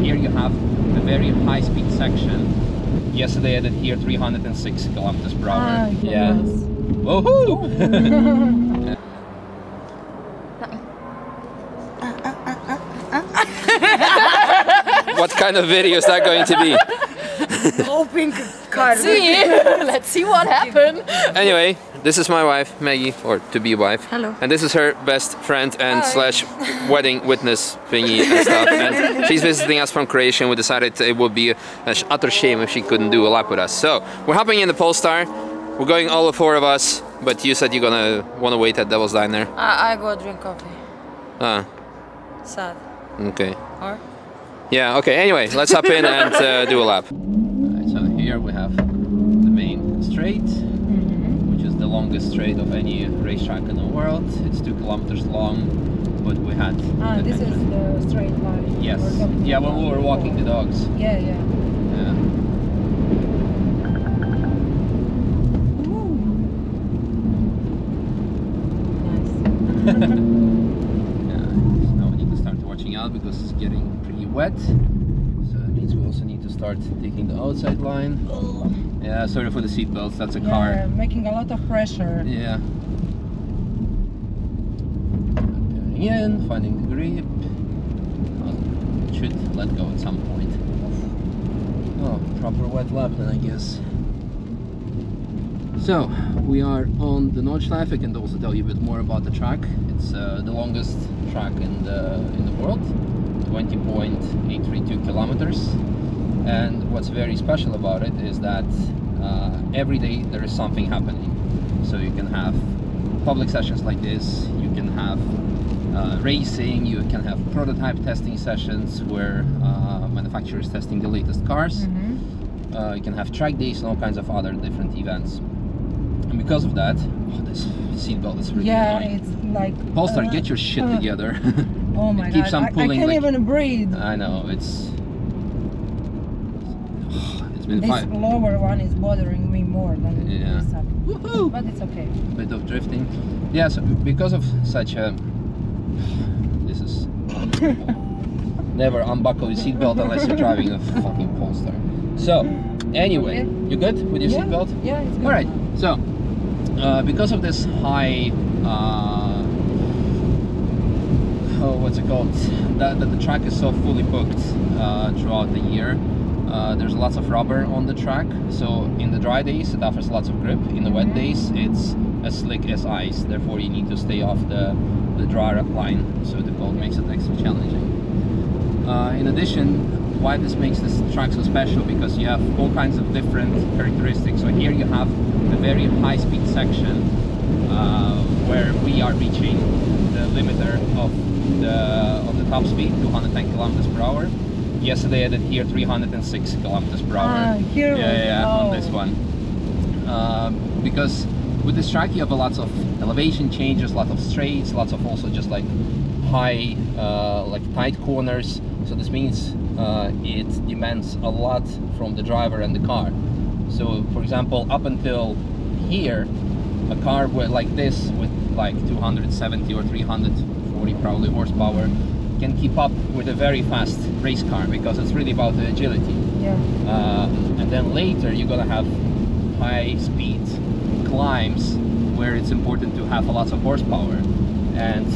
here you have a very high-speed section. Yesterday I did here 306 kilometers per hour. Yeah. Woohoo! What kind of video is that going to be? Let's see what happened. Anyway, this is my wife, Maggie, or to-be wife. Hello. And this is her best friend and slash wedding witness thingy and stuff. And she's visiting us from Croatia, and we decided it would be an utter shame if she couldn't do a lap with us. So, we're hopping in the Polestar. We're going all the four of us, but you said you're gonna wanna wait at Devil's Diner. I go drink coffee. Ah. Sad. Okay. Or? Yeah, okay, anyway, let's hop in and do a lap. Alright, so here we have the main straight, which is the longest straight of any racetrack in the world. It's 2 kilometers long, but we had... this is the straight line. Yes, yeah, when we were walking the dogs. Yeah. Yeah. Now we need to start watching out because it's getting pretty wet, so that means we also need to start taking the outside line. Yeah, sorry for the seat belts, that's a car. Making a lot of pressure. Yeah. Going in, finding the grip. It should let go at some point. Oh, proper wet lap then, I guess. So, we are on the Nordschleife. I can also tell you a bit more about the track. It's the longest track in the world, 20.832 kilometers. And what's very special about it is that every day there is something happening. So you can have public sessions like this, you can have racing, you can have prototype testing sessions where manufacturers testing the latest cars. You can have track days and all kinds of other different events. And because of that, this seatbelt is really annoying. It's like... Polestar, get your shit together. Oh my Keeps god, on pulling, I can't even breathe. I know, it's been this fine. lower one is bothering me more than this one. But it's okay. A bit of drifting. Yeah, so because of such a... This is... Never unbuckle your seatbelt unless you're driving a fucking Polestar. So, anyway, you good with your seatbelt? Yeah, it's good. Alright, so, because of this high... what's it called? That the track is so fully booked throughout the year. There's lots of rubber on the track, so in the dry days it offers lots of grip. In the wet days it's as slick as ice, therefore you need to stay off the dry line, so the cold makes it extra challenging. In addition, why this makes this track so special, because you have all kinds of different characteristics. So here you have a very high speed section where we are reaching the limiter of the top speed, 210 kilometers per hour. Yesterday I did here 306 kilometers per hour. On this one. Because with this track you have lots of elevation changes, lots of straights, lots of also just like high, like tight corners. So this means it demands a lot from the driver and the car. So for example, up until here, a car like this with like 270 or 340 probably horsepower can keep up with a very fast race car, because it's really about the agility. And then later you're gonna have high speed climbs where it's important to have a lot of horsepower, and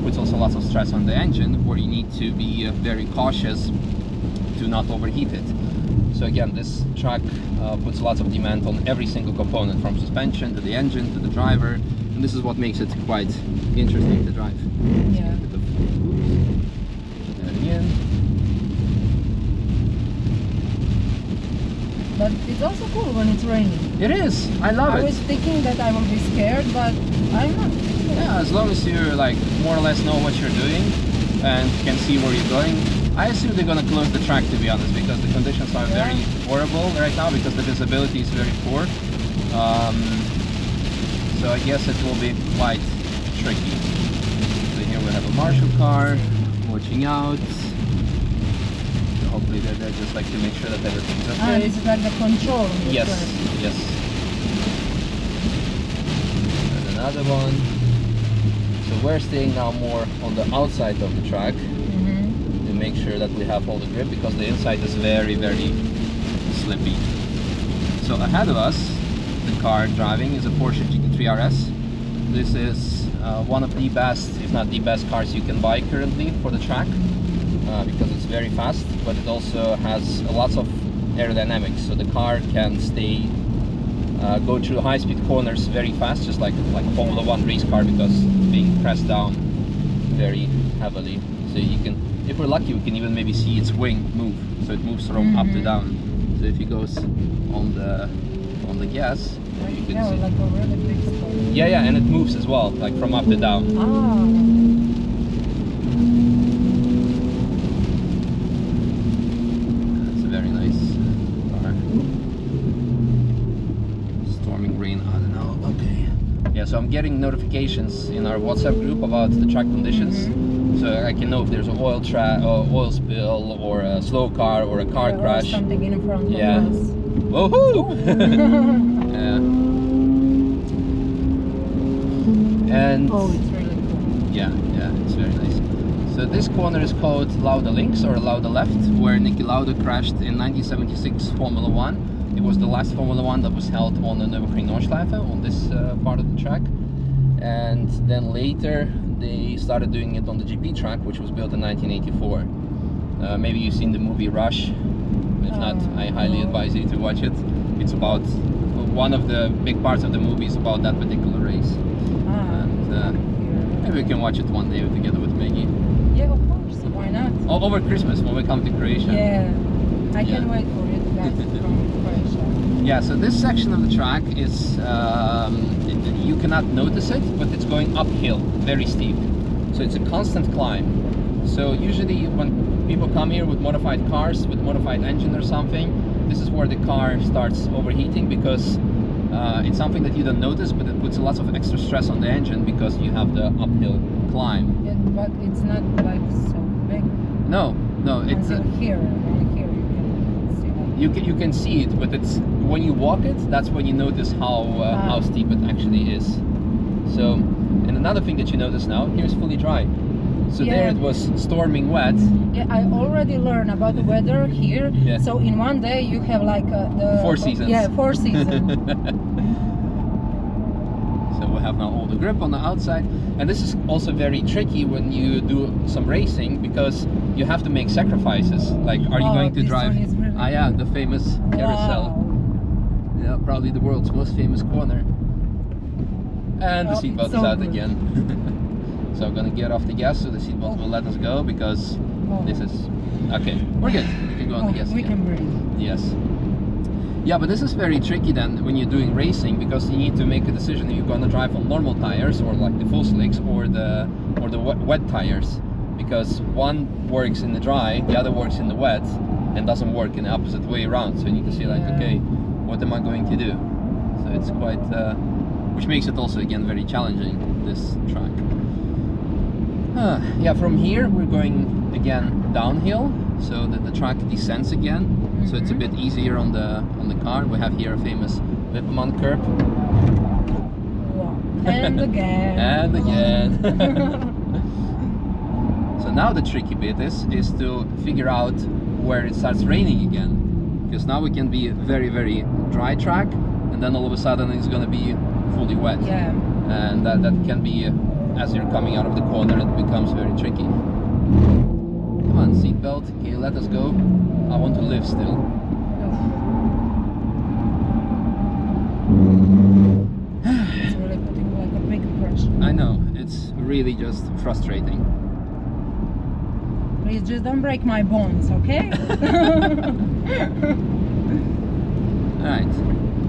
puts also lots of stress on the engine, where you need to be very cautious to not overheat it. So again, this track puts lots of demand on every single component, from suspension to the engine to the driver, and this is what makes it quite interesting to drive. But it's also cool when it's raining. It is. I love it. I was thinking that I will be scared, but I'm not. Yeah, as long as you like more or less know what you're doing and can see where you're going. I assume they're gonna close the track, to be honest, because the conditions are very horrible right now, because the visibility is very poor. So I guess it will be quite tricky. So here we have a marshal car watching out. Hopefully they're there just like to make sure that everything's okay. This is like the control. Yes, yes. And another one. So we're staying now more on the outside of the track. make sure that we have all the grip, because the inside is very, very slippy. So ahead of us, the car driving is a Porsche GT3 RS. This is one of the best, if not the best cars you can buy currently for the track, because it's very fast, but it also has lots of aerodynamics, so the car can stay go through high-speed corners very fast, just like a Formula 1 race car, because it's being pressed down very heavily. So you can, if we're lucky, we can even maybe see its wing move, so it moves from up to down. So if it goes on the gas, you can see. Like a really big spot. Yeah, and it moves as well, like from up to down. It's a very nice car. Storming rain, I don't know. Okay. Yeah, so I'm getting notifications in our WhatsApp group about the track conditions. So I can know if there's an oil spill, or a slow car, or a car crash. Or something in front of Yeah. us. Woohoo! Yeah. And Oh, it's really cool. yeah, it's very nice. So this corner is called Lauda Links, or Lauda Left, where Niki Lauda crashed in 1976 Formula 1. It was the last Formula 1 that was held on the Nürburgring Nordschleife, on this part of the track. And then later they started doing it on the GP track, which was built in 1984. Maybe you've seen the movie Rush. If not, I highly advise you to watch it. It's about, one of the big parts of the movie is about that particular race. And maybe we can watch it one day together with Maggie. Yeah, of course. Why not? Over Christmas when we come to Croatia. Yeah. I can't wait for it guys from Croatia. Yeah, so this section of the track is, you cannot notice it, but it's going uphill, very steep. So it's a constant climb. So usually when people come here with modified cars, with modified engine or something, this is where the car starts overheating, because it's something that you don't notice, but it puts a lot of extra stress on the engine because you have the uphill climb. Yeah, but it's not like so big. No, it's Until here, only here you can see it. you can see it, but it's when you walk it, that's when you notice how steep it actually is. So, and another thing that you notice now, here's fully dry. So there it was storming wet. Yeah, I already learned about the weather here. Yeah. So in one day you have like the 4 seasons. Yeah, 4 seasons. So we have now all the grip on the outside, and this is also very tricky when you do some racing, because you have to make sacrifices. Like, are you going to this drive? one is really Yeah, the famous carousel. Wow. Yeah, probably the world's most famous corner. And the seatbelt is out again. So I'm gonna get off the gas so the seatbelt will let us go, because this is okay. We're good. We can go on the gas We again. can breathe. Yes. Yeah, but this is very tricky then when you're doing racing, because you need to make a decision if you're gonna drive on normal tires, or like the full slicks, or the wet tires, because one works in the dry, the other works in the wet, and doesn't work in the opposite way around. So you need to see like, okay, what am I going to do? So it's quite, which makes it also again very challenging, this track. Yeah, from here we're going again downhill, so that the track descends again. So it's a bit easier on the car. We have here a famous Wipperman curb. Wow. And again. And again. So now the tricky bit is to figure out where it starts raining again, because now we can be a very, very dry track, and then all of a sudden it's going to be fully wet. Yeah. And that can be, as you're coming out of the corner, it becomes very tricky. Come on, seatbelt. Can you let us go? I want to live still. It's really putting like a big pressure. I know, it's really just frustrating. Please just don't break my bones, okay? Alright,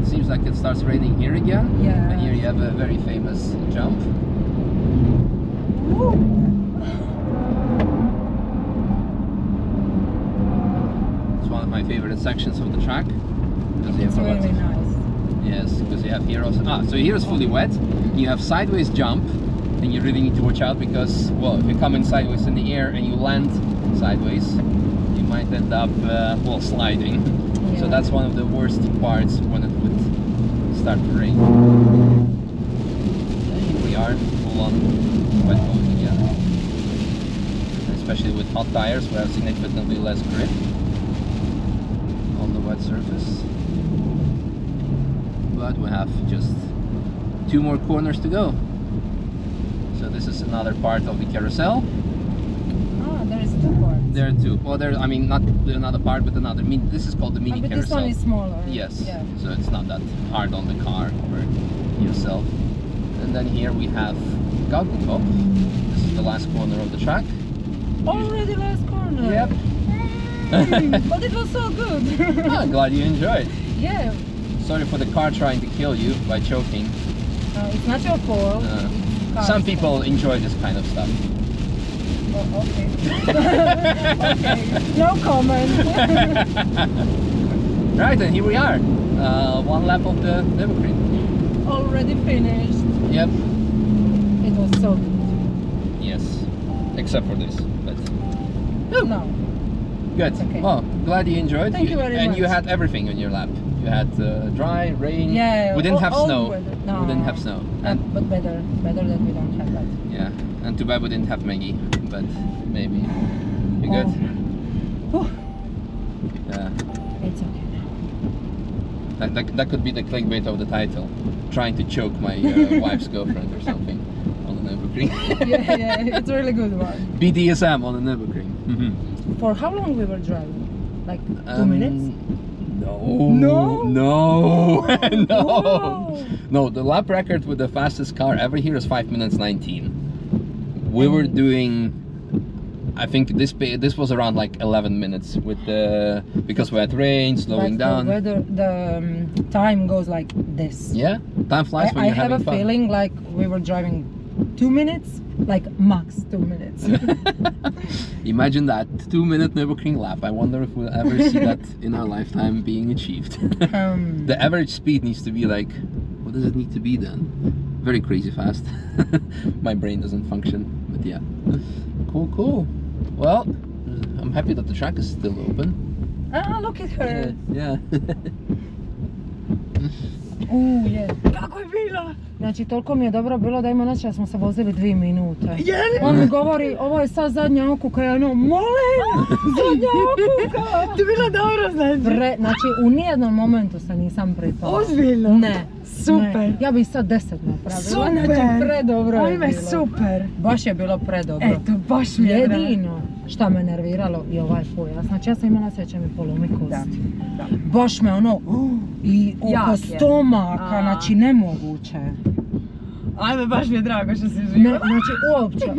seems like it starts raining here again. Yeah. And here you have a very famous jump. It's one of my favorite sections of the track. It's really nice. Yes, because you have here also, so here is fully wet. You have sideways jump, and you really need to watch out, because, well, if you come in sideways in the air and you land sideways, you might end up, well, sliding. Yeah. So that's one of the worst parts when it would start to rain. And here we are, full on wet mode again. As especially with hot tires. We have significantly less grip on the wet surface. But we have just 2 more corners to go. So this is another part of the carousel. Ah, there is 2 parts. There are 2. Well, there, I mean, not another part, but another. This is called the mini But carousel. this one is smaller. Yes. Yeah. So it's not that hard on the car or yourself. And then here we have Top. This is the last corner of the track. Already last corner. Yep. But it was so good. I'm glad you enjoyed. Yeah. Sorry for the car trying to kill you by choking. It's not your fault. Some people enjoy this kind of stuff. Oh, okay. Okay. No comment. Right, and here we are. 1 lap of the Nürburgring. Already finished. Yep. It was so good. Yes. Except for this. But No. good. Okay. Well, glad you enjoyed. Thank you very and much. you had everything on your lap. You had dry, rain. Yeah. We didn't have all snow. weather. No. We didn't have snow. And But better that we don't have that. yeah. And too bad we didn't have Maggie. But maybe. You good? Oh. Yeah. It's okay now. That could be the clickbait of the title. Trying to choke my wife's girlfriend or something on the Nürburgring. Yeah, it's a really good one. BDSM on the Nürburgring. For how long we were driving? Like 2 minutes? No. No? No. No. Wow. No, the lap record with the fastest car ever here is 5 minutes 19. We were doing, I think this was around like 11 minutes with the, because we had rain, slowing down. The time goes like this. Yeah, time flies when I you're have having a fun. feeling like we were driving 2 minutes, like max 2 minutes. Imagine that 2-minute Nürburgring lap. I wonder if we'll ever see that in our lifetime being achieved. The average speed needs to be like, what does it need to be then? Very crazy fast. My brain doesn't function, but yeah. Cool. Well, I'm happy that the track is still open. Ah, look at her. Yeah. Je. Kako je bilo? Znači, toliko mi je dobro bilo da ima znači da smo se vozili 2 minute. On mi govori, ovo je sad zadnja okuka, ja ono, molim, zadnja okuka. To je bilo dobro, znači. Znači, u nijednom momentu se nisam pripala. Ozbiljno? Ne. Super. Ne. Ja bi sad 10 napravila. Super. Znači, predobro je Ajme, bilo. super. Baš je bilo predobro. Eto, baš mi je drago. Jedino šta me nerviralo i ovaj pojas. Znači, ja sam imala sreće mi polomi kosti. Da. Baš me ono, i oko Jak je. stomaka, znači nemoguće. Ajme, baš mi je drago što si Ne, živa. znači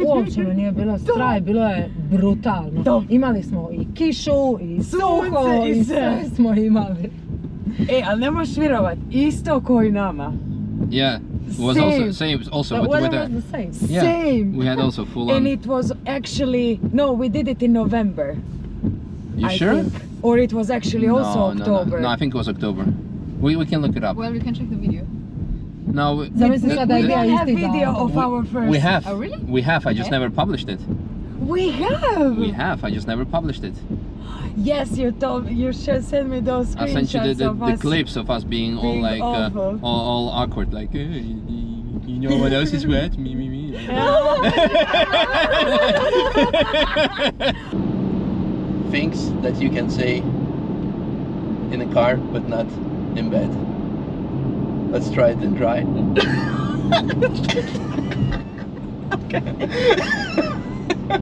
uopće me nije bilo strah, bilo je brutalno. Imali smo i kišu, i suho, Sunce, i i sve. sve smo imali. Ali ne možeš vjerovat, isto ko i nama. Yeah. It was Same. also The with weather the was the same. yeah. Same. We had also full And on. it was actually, no, we did it in November. You I sure? think. Or it was actually also October. No, I think it was October. We can look it up. Well, we can check the video. No, Zamisli sad da We je bio don't have isti video dan. of our first. we have. Oh, really? We have. I just Okay. never published it. We have. We have. I just never published it. Yes, you should send me those I screenshots sent you the of us. clips of us being all being like awful. all awkward, like you know what else is wet? Me. Things that you can say in a car, but not in bed. Let's try it and try. Okay.